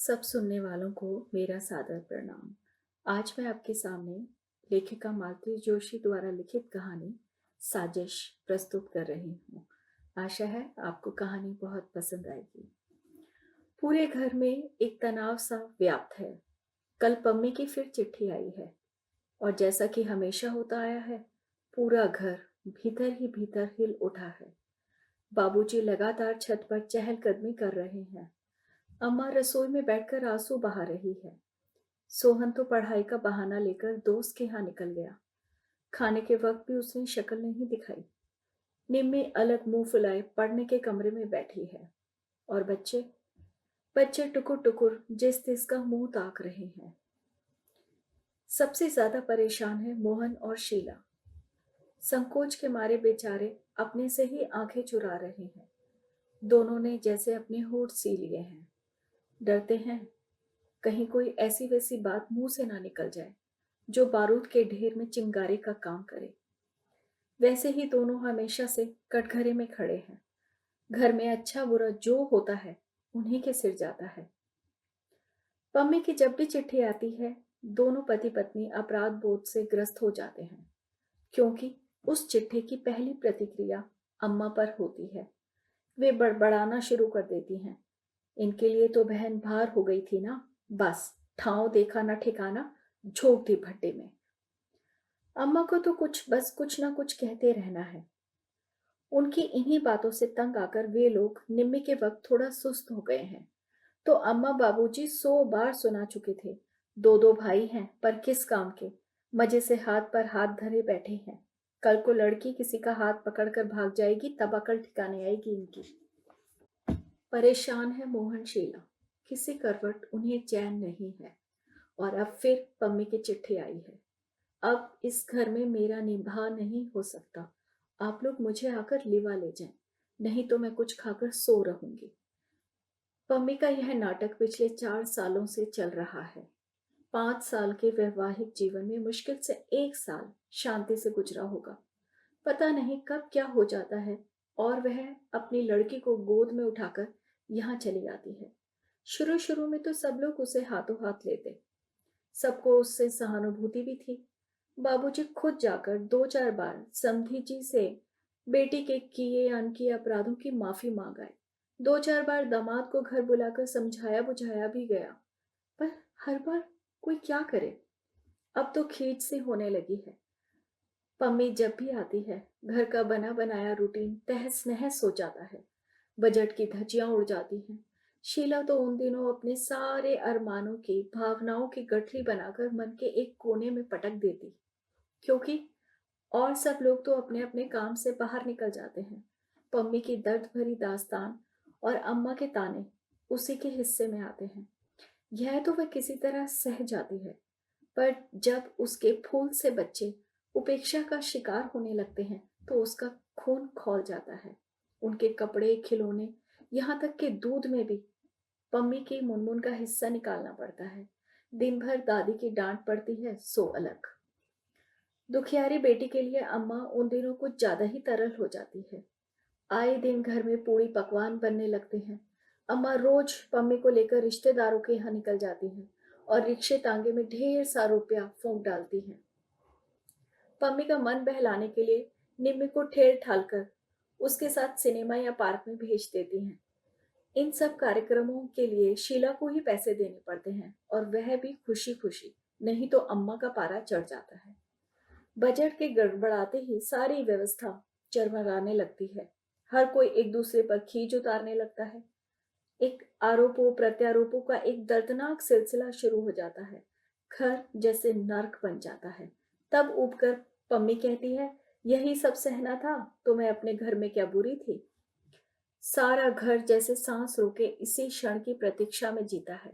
सब सुनने वालों को मेरा सादर प्रणाम। आज मैं आपके सामने लेखिका मालती जोशी द्वारा लिखित कहानी साजिश प्रस्तुत कर रही हूँ। आशा है आपको कहानी बहुत पसंद आएगी। पूरे घर में एक तनाव सा व्याप्त है। कल पम्मी की फिर चिट्ठी आई है और जैसा कि हमेशा होता आया है, पूरा घर भीतर ही भीतर हिल उठा है। बाबूजी लगातार छत पर चहलकदमी कर रहे हैं। अम्मा रसोई में बैठकर आंसू बहा रही है। सोहन तो पढ़ाई का बहाना लेकर दोस्त के यहाँ निकल गया। खाने के वक्त भी उसने शक्ल नहीं दिखाई। निम्मी अलग मुंह फुलाए पढ़ने के कमरे में बैठी है और बच्चे बच्चे टुकुर टुकुर जिस तिस का मुंह ताक रहे हैं। सबसे ज्यादा परेशान है मोहन और शीला। संकोच के मारे बेचारे अपने से ही आंखें चुरा रहे हैं। दोनों ने जैसे अपने होठ सी लिए हैं। डरते हैं कहीं कोई ऐसी वैसी बात मुंह से ना निकल जाए जो बारूद के ढेर में चिंगारी का काम करे। वैसे ही दोनों हमेशा से कटघरे में खड़े हैं। घर में अच्छा बुरा जो होता है उन्हीं के सिर जाता है। पम्मी की जब भी चिट्ठी आती है, दोनों पति पत्नी अपराध बोध से ग्रस्त हो जाते हैं, क्योंकि उस चिट्ठी की पहली प्रतिक्रिया अम्मा पर होती है। वे बड़बड़ाना शुरू कर देती हैं। इनके लिए तो बहन भार हो गई थी ना, बस ठाव देखा ना ठिकाना, झोंक दी भट्टे में। अम्मा को तो कुछ ना कुछ कहते रहना है। उनकी इन्हीं बातों से तंग आकर वे लोग निम्मी के वक्त थोड़ा सुस्त हो गए हैं। तो अम्मा बाबूजी 100 बार सुना चुके थे। दो दो भाई हैं पर किस काम के, मजे से हाथ पर हाथ धरे बैठे हैं। कल को लड़की किसी का हाथ पकड़कर भाग जाएगी तब अकल ठिकाने आएगी इनकी। परेशान है मोहन शीला। किसी करवट उन्हें चैन नहीं है। और अब फिर पम्मी की चिट्ठी आई है। अब इस घर में मेरा निभा नहीं हो सकता। आप लोग मुझे आकर लिवा ले जाएं, नहीं तो मैं कुछ खाकर सो रहूंगी। पम्मी का यह नाटक पिछले 4 सालों से चल रहा है। 5 साल के वैवाहिक जीवन में मुश्किल से 1 साल शांति से गुजरा होगा। पता नहीं कब क्या हो जाता है और वह अपनी लड़की को गोद में उठाकर यहाँ चली आती है। शुरू शुरू में तो सब लोग उसे हाथों हाथ लेते। सबको उससे सहानुभूति भी थी। बाबूजी खुद जाकर 2-4 बार समधी जी से बेटी के किए अनकिए अपराधों की माफी मांग आए। 2-4 बार दामाद को घर बुलाकर समझाया बुझाया भी गया, पर हर बार कोई क्या करे। अब तो खींच से होने लगी है। पम्मी जब भी आती है, घर का बना बनाया रूटीन तहस नहस हो जाता है। बजट की धज्जियां उड़ जाती हैं। शीला तो उन दिनों अपने सारे अरमानों की भावनाओं की गठरी बनाकर मन के एक कोने में पटक देती, क्योंकि और सब लोग तो अपने अपने काम से बाहर निकल जाते हैं। पम्मी की दर्द भरी दास्तान और अम्मा के ताने उसी के हिस्से में आते हैं। यह तो वह किसी तरह सह जाती है, पर जब उसके फूल से बच्चे उपेक्षा का शिकार होने लगते हैं तो उसका खून खौल जाता है। उनके कपड़े खिलौने यहाँ तक कि दूध में भी पम्मी की मुनमुन का हिस्सा निकालना पड़ता है। दिन भर दादी की डांट पड़ती है सो अलग। दुखियारी बेटी के लिए अम्मा उन दिनों कुछ ज्यादा ही तरल हो जाती है। आए दिन घर में पूरी पकवान बनने लगते हैं। अम्मा रोज पम्मी को लेकर रिश्तेदारों के यहाँ निकल जाती हैं और रिक्शे तांगे में ढेर सा रुपया फूंक डालती हैं। पम्मी का मन बहलाने के लिए निम्मी को ठेल ठाल कर उसके साथ सिनेमा या पार्क में भेज देती हैं। इन सब कार्यक्रमों के लिए शीला को ही पैसे देने पड़ते हैं और वह भी खुशी खुशी, नहीं तो अम्मा का पारा चढ़ जाता है। बजट के गड़बड़ाते ही सारी व्यवस्था चरमराने लगती है। हर कोई एक दूसरे पर खींच उतारने लगता है। एक आरोपों प्रत्यारोपों का एक दर्दनाक सिलसिला शुरू हो जाता है। घर जैसे नर्क बन जाता है। तब उबकर पम्मी कहती है, यही सब सहना था तो मैं अपने घर में क्या बुरी थी। सारा घर जैसे सांस रोके इसी क्षण की प्रतीक्षा में जीता है।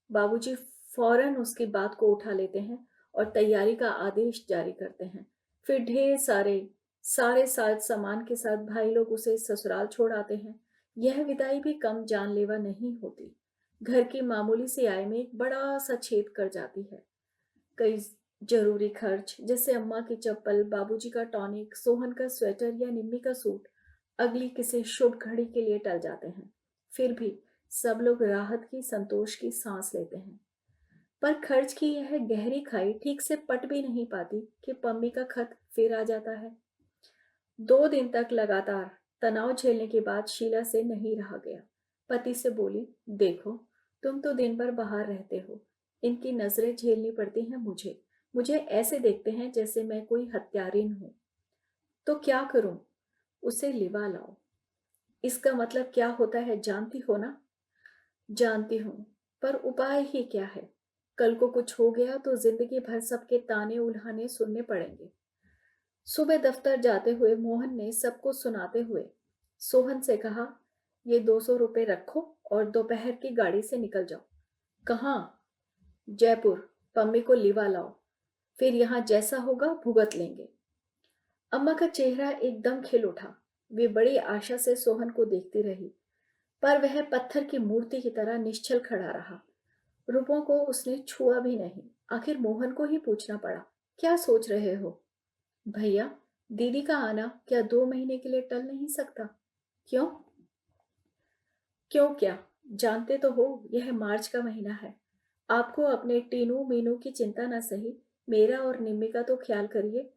बाबूजी फौरन उसकी बात को उठा लेते हैं और तैयारी का आदेश जारी करते हैं। फिर ढेर सारे सारे साज सामान के साथ भाई लोग उसे ससुराल छोड़ आते हैं। यह विदाई भी कम जानलेवा नहीं होती। घर की मामूली सी आय में एक बड़ा सा छेद कर जाती है। कई जरूरी खर्च जैसे अम्मा की चप्पल, बाबूजी का टॉनिक, सोहन का स्वेटर या निम्मी का सूट अगली किसी शुभ घड़ी के लिए टल जाते हैं। फिर भी सब लोग राहत की, संतोष की सांस लेते हैं। पर खर्च की यह गहरी खाई ठीक से पट भी नहीं पाती कि पम्मी का खत फिर आ जाता है। 2 दिन तक लगातार तनाव झेलने के बाद शीला से नहीं रहा गया। पति से बोली, देखो, तुम तो दिन भर बाहर रहते हो, इनकी नजरें झेलनी पड़ती हैं मुझे। मुझे ऐसे देखते हैं जैसे मैं कोई हत्यारिन हूं। तो क्या करूं? उसे लिवा लाओ। इसका मतलब क्या होता है जानती हो ना? जानती हूँ, पर उपाय ही क्या है? कल को कुछ हो गया तो जिंदगी भर सबके ताने उल्हाने सुनने पड़ेंगे। सुबह दफ्तर जाते हुए मोहन ने सबको सुनाते हुए सोहन से कहा, ये 200 रुपये रखो और दोपहर की गाड़ी से निकल जाओ। कहाँ? जयपुर। पम्मी को लिवा लाओ, फिर यहाँ जैसा होगा भुगत लेंगे। अम्मा का चेहरा एकदम खिल उठा। वे बड़ी आशा से सोहन को देखती रही, पर वह पत्थर की मूर्ति की तरह निश्चल खड़ा रहा। रूपों को उसने छुआ भी नहीं। आखिर मोहन को ही पूछना पड़ा, क्या सोच रहे हो? भैया, दीदी का आना क्या 2 महीने के लिए टल नहीं सकता? क्यों? क्यों क्या? जानते तो हो यह मार्च का महीना है। आपको अपने टीनू मीनू की चिंता न सही, मेरा और निम्मी का तो ख्याल करिए।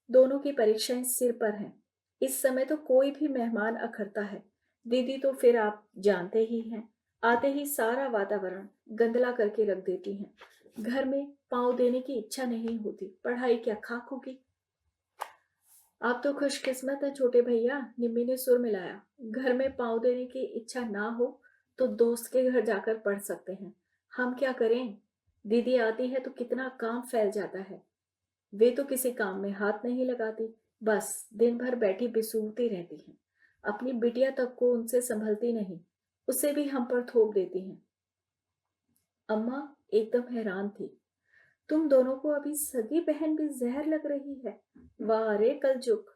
दोनों की परीक्षाएं सिर पर हैं। इस समय तो कोई भी मेहमान अखरता है। दीदी तो फिर आप जानते ही हैं, आते ही सारा वातावरण गंदला करके रख देती हैं। घर में पाँव देने की इच्छा नहीं होती, पढ़ाई क्या खाक होगी। आप तो खुशकिस्मत है छोटे भैया, निम्मी ने सुर मिलाया। घर में पाँव देने की इच्छा ना हो तो दोस्त के घर जाकर पढ़ सकते हैं। हम क्या करें? दीदी आती है तो कितना काम फैल जाता है। वे तो किसी काम में हाथ नहीं लगाती, बस दिन भर बैठी बिसूरती रहती हैं। अपनी बिटिया तक को उनसे संभलती नहीं, उसे भी हम पर थोप देती हैं। अम्मा एकदम हैरान थी। तुम दोनों को अभी सगी बहन भी जहर लग रही है। वाह रे कलजुग।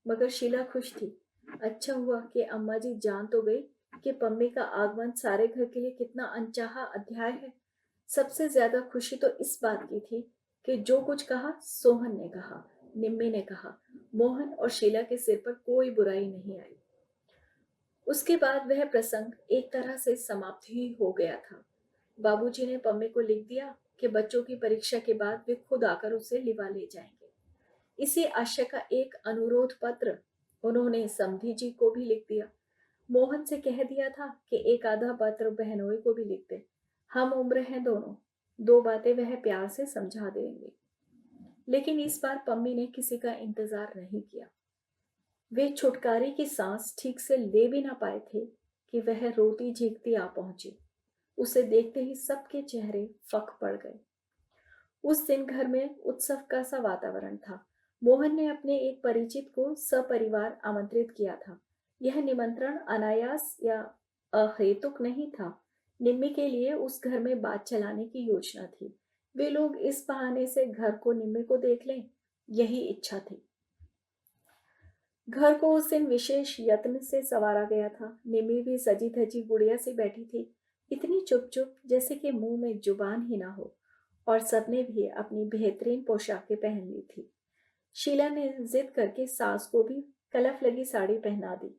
मगर शीला खुश थी। अच्छा हुआ कि अम्मा जी जान तो गई कि पम्मी का आगमन सारे घर के लिए कितना अनचाहा अध्याय है। सबसे ज्यादा खुशी तो इस बात की थी कि जो कुछ कहा सोहन ने कहा, निम्मी ने कहा, मोहन और शीला के सिर पर कोई बुराई नहीं आई। उसके बाद वह प्रसंग एक तरह से समाप्त ही हो गया था। बाबूजी ने पम्मी को लिख दिया कि बच्चों की परीक्षा के बाद वे खुद आकर उसे लिवा ले जाएंगे। इसी आशय का एक अनुरोध पत्र उन्होंने समधी जी को भी लिख दिया। मोहन से कह दिया था कि एक आधा पत्र बहनोई को भी लिख दे। हम उम्र हैं दोनों, 2 बातें वह प्यार से समझा देंगे। लेकिन इस बार पम्मी ने किसी का इंतजार नहीं किया। वे छुटकारे की सांस ठीक से ले भी ना पाए थे कि वह रोती झीकती आ पहुंची। उसे देखते ही सबके चेहरे फक पड़ गए। उस दिन घर में उत्सव का सा वातावरण था। मोहन ने अपने एक परिचित को सपरिवार आमंत्रित किया था। यह निमंत्रण अनायास या अहेतुक नहीं था। निम्मी के लिए उस घर में बात चलाने की योजना थी। वे लोग इस बहाने से घर को निम्मी को देख लें, यही इच्छा थी। घर को उस दिन विशेष यत्न से संवारा गया था। निम्मी भी सजी धजी गुड़िया सी बैठी थी, इतनी चुप चुप जैसे कि मुंह में जुबान ही ना हो। और सबने भी अपनी बेहतरीन पोशाकें पहन ली थी। शीला ने जिद करके सास को भी कलफ लगी साड़ी पहना दी।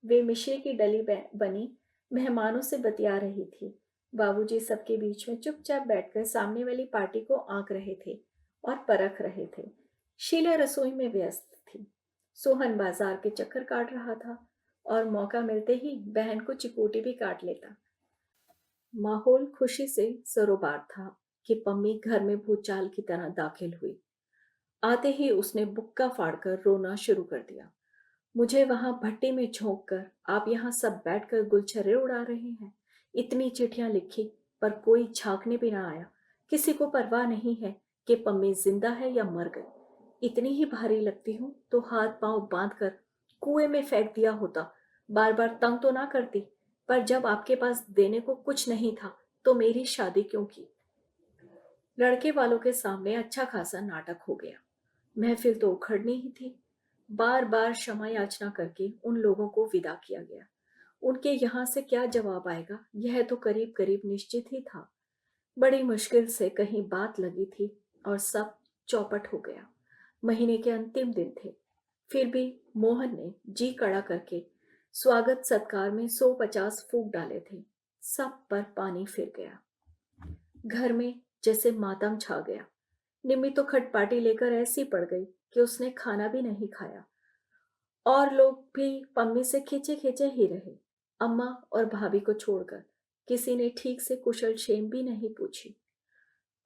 वे मिश्री की डली बनी मेहमानों से बतिया रही थी। बाबूजी सबके बीच में चुपचाप बैठकर सामने वाली पार्टी को आंक रहे थे और परख रहे थे। शीला रसोई में व्यस्त थी। सोहन बाजार के चक्कर काट रहा था और मौका मिलते ही बहन को चिकोटी भी काट लेता। माहौल खुशी से सरोबार था कि पम्मी घर में भूचाल की तरह दाखिल हुई। आते ही उसने बुक्का फाड़कर रोना शुरू कर दिया। मुझे वहां भट्टी में झोंक कर आप यहाँ सब बैठकर गुलछर्रे उड़ा रहे हैं। इतनी चिट्ठियां लिखी पर कोई झांकने भी ना आया। किसी को परवाह नहीं है कि पम्मी जिंदा है या मर गई। इतनी ही भारी लगती हूँ तो हाथ पांव बांध कर कुएं में फेंक दिया होता। बार बार तंग तो ना करती, पर जब आपके पास देने को कुछ नहीं था तो मेरी शादी क्यों की? लड़के वालों के सामने अच्छा खासा नाटक हो गया। महफिल तो उखड़नी ही थी। बार बार क्षमा याचना करके उन लोगों को विदा किया गया। उनके यहाँ से क्या जवाब आएगा यह तो करीब करीब निश्चित ही था। बड़ी मुश्किल से कहीं बात लगी थी और सब चौपट हो गया। महीने के अंतिम दिन थे। फिर भी मोहन ने जी कड़ा करके स्वागत सत्कार में 150 फूंक डाले थे। सब पर पानी फिर गया। घर में जैसे मातम छा गया। निम्मी तो खटपाटी लेकर ऐसी पड़ गई कि उसने खाना भी नहीं खाया। और लोग भी पम्मी से खींचे खींचे ही रहे। अम्मा और भाभी को छोड़कर किसी ने ठीक से कुशल क्षेम भी नहीं पूछी।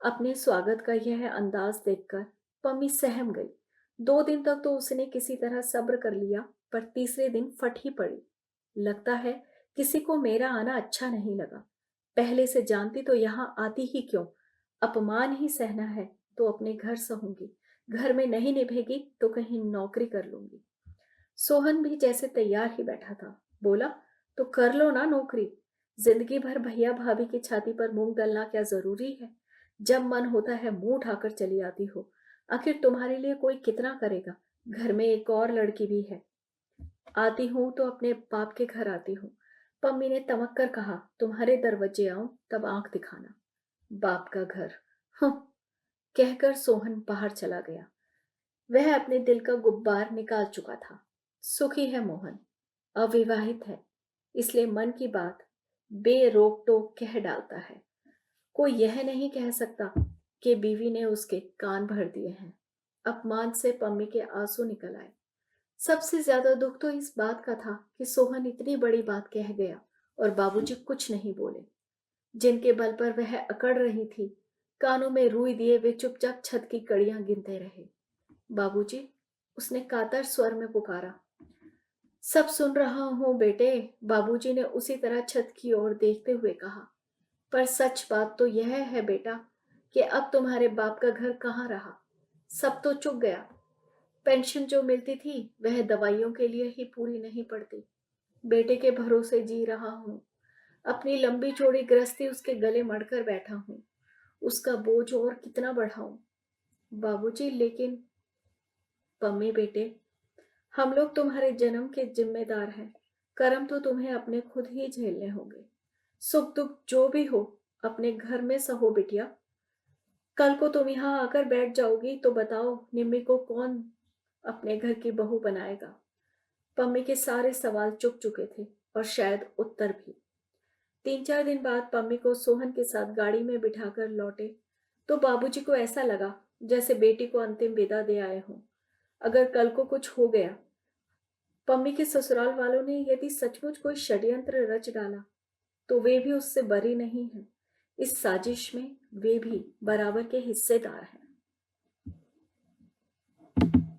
अपने स्वागत का यह अंदाज देखकर पम्मी सहम गई। 2 दिन तक तो उसने किसी तरह सब्र कर लिया, पर तीसरे दिन फट ही पड़ी। लगता है किसी को मेरा आना अच्छा नहीं लगा। पहले से जानती तो यहाँ आती ही क्यों। अपमान ही सहना है तो अपने घर सहूंगी। घर में नहीं निभेगी तो कहीं नौकरी कर लूंगी। सोहन भी जैसे तैयार ही बैठा था। बोला, तो कर लो ना नौकरी। जिंदगी भर भैया भाभी की छाती पर मूंग डलना क्या जरूरी है। जब मन होता है मुंह उठाकर चली आती हो। आखिर तुम्हारे लिए कोई कितना करेगा। घर में एक और लड़की भी है। आती हूं तो अपने बाप के घर आती हूँ। पम्मी ने तमक कर कहा, तुम्हारे दरवाजे आऊं तब आंख दिखाना। बाप का घर। हं, कहकर सोहन बाहर चला गया। वह अपने दिल का गुब्बार निकाल चुका था। सुखी है मोहन, अविवाहित है, इसलिए मन की बात बेरोक टोक कह डालता है। कोई यह नहीं कह सकता कि बीवी ने उसके कान भर दिए हैं। अपमान से पम्मी के आंसू निकल आए। सबसे ज्यादा दुख तो इस बात का था कि सोहन इतनी बड़ी बात कह गया और बाबूजी कुछ नहीं बोले। जिनके बल पर वह अकड़ रही थी, कानों में रुई दिए वे चुपचाप छत की कड़ियां गिनते रहे। बाबूजी, उसने कातर स्वर में पुकारा। सब सुन रहा हूं बेटे, बाबूजी ने उसी तरह छत की ओर देखते हुए कहा। पर सच बात तो यह है बेटा कि अब तुम्हारे बाप का घर कहाँ रहा। सब तो चुक गया। पेंशन जो मिलती थी वह दवाइयों के लिए ही पूरी नहीं पड़ती। बेटे के भरोसे जी रहा हूं। अपनी लंबी चौड़ी गृहस्थी उसके गले मड़कर बैठा हूं। उसका बोझ और कितना बढ़ाऊं। बाबूजी, लेकिन पम्मी बेटे, हम लोग तुम्हारे जन्म के जिम्मेदार हैं। कर्म तो तुम्हें अपने खुद ही झेलने होंगे। सुख दुख जो भी हो अपने घर में सहो बिटिया। कल को तुम यहाँ आकर बैठ जाओगी तो बताओ निम्मी को कौन अपने घर की बहू बनाएगा। पम्मी के सारे सवाल चुक चुके थे और शायद उत्तर भी। 3-4 दिन बाद पम्मी को सोहन के साथ गाड़ी में बिठाकर लौटे तो बाबूजी को ऐसा लगा जैसे बेटी को अंतिम विदा दे आए हों। अगर कल को कुछ हो गया, पम्मी के ससुराल वालों ने यदि सचमुच कोई षड्यंत्र रच डाला, तो वे भी उससे बरी नहीं हैं। इस साजिश में वे भी बराबर के हिस्सेदार हैं।